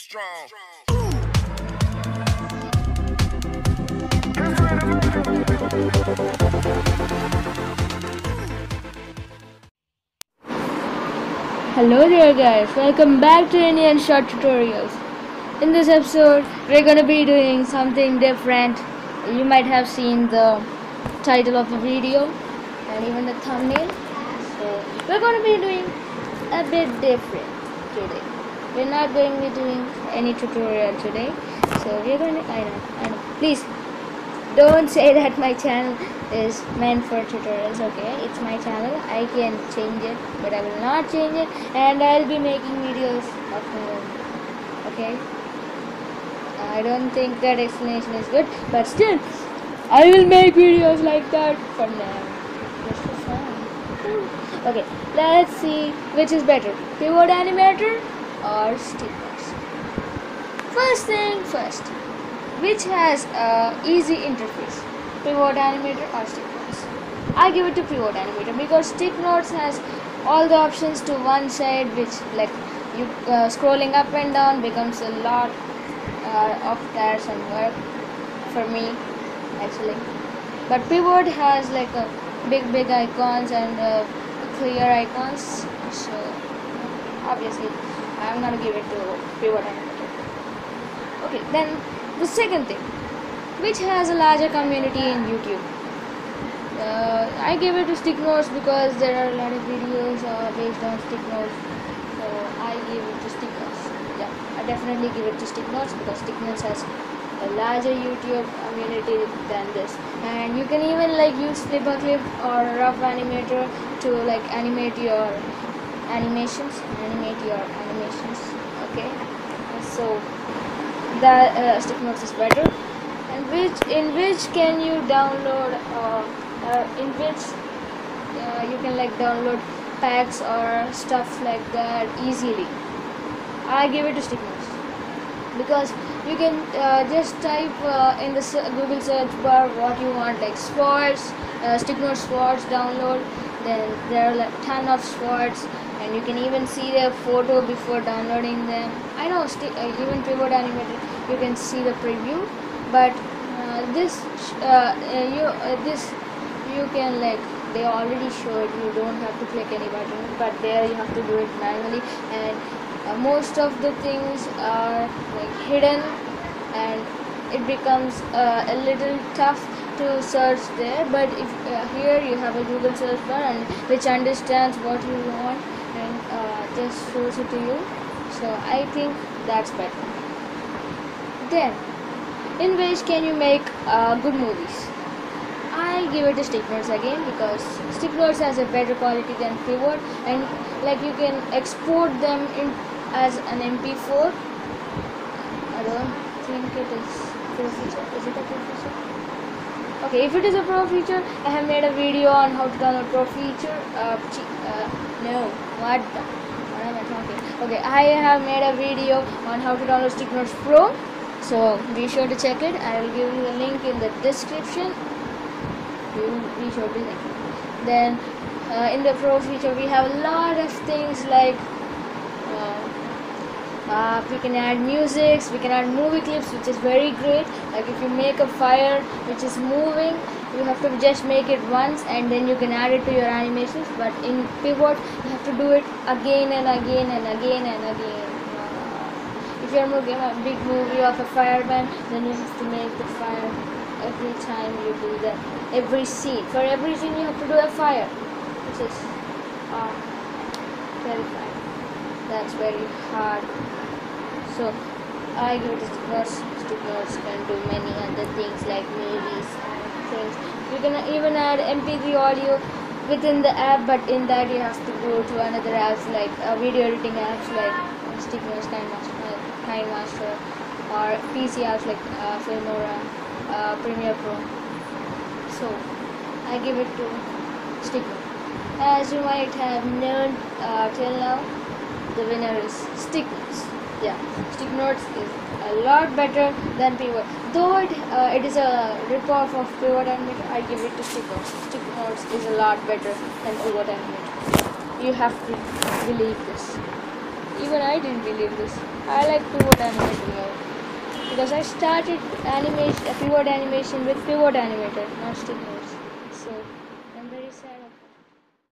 strong. Hello there guys, welcome back to Indian Short Tutorials. In this episode, we're gonna be doing something different. You might have seen the title of the video and even the thumbnail. So, we're gonna be doing a bit different today. We're not going to be doing any tutorial today. So, we're gonna, I know. Please, don't say that my channel is meant for tutorials. Okay, it's my channel, I can change it, but I will not change it, and I'll be making videos of my own. Okay, I don't think that explanation is good, but still I will make videos like that for now, just for fun. Okay, let's see which is better, pivot animator or stickers. First thing first, which has a easy interface, pivot animator or stick notes? I give it to pivot animator because stick notes has all the options to one side, which like you scrolling up and down becomes a lot of tasks and work for me actually. But pivot has like a big icons and clear icons, so obviously I'm gonna give it to pivot animator. Okay, then the second thing, which has a larger community in YouTube? I give it to stick notes because there are a lot of videos based on stick notes, so I give it to stick notes. Yeah, I definitely give it to stick notes because stick notes has a larger YouTube community than this, and you can even like use flipper clip or rough animator to like animate your animations. Okay, so that stick notes is better. And in which can you download in which you can like download packs or stuff like that easily. I give it to stick notes because you can just type in the Google search bar what you want, like swords, stick note swords download. Then there are like ton of swords, and you can even see their photo before downloading them. I know even pivot animator you can see the preview, but this you can like they already showed, you don't have to click any button, but there you have to do it manually, and most of the things are like hidden, and it becomes a little tough to search there. But if here you have a Google search bar and which understands what you want and just shows it to you, so I think that's better. Then, in which can you make good movies? I give it to stick notes again because stick notes has a better quality than pivot, and like you can export them in as an MP4. I don't think it is pro feature. Is it a pro feature? Okay, if it is a pro feature, I have made a video on how to download pro feature. No, what am I talking? Okay, I have made a video on how to download stick notes pro, so be sure to check it. I will give you the link in the description. Be sure to link. Then in the pro feature we have a lot of things like we can add music, we can add movie clips, which is very great. Like if you make a fire which is moving, you have to just make it once and then you can add it to your animations. But in pivot you have to do it again and again and again and again. If you're making a big movie of a fireman, then you have to make the fire every time you do that. Every scene, for every scene you have to do a fire, which is terrifying. That's very hard. So I give it to stick notes. Stick notes can do many other things like movies and things. You can even add MP3 audio within the app, but in that you have to go to another apps like video editing apps like stick notes, KineMaster, or PC apps like Filmora, Premiere Pro. So I give it to stick notes. As you might have known till now, the winner is stick notes. Yeah, stick notes is a lot better than pivot. Though it is a rip-off of pivot animator, I give it to stick notes. Stick notes is a lot better than pivot animator. You have to believe this. Even I didn't believe this. I like pivot animator more because I started animation, pivot animation with pivot animator, not stick modes.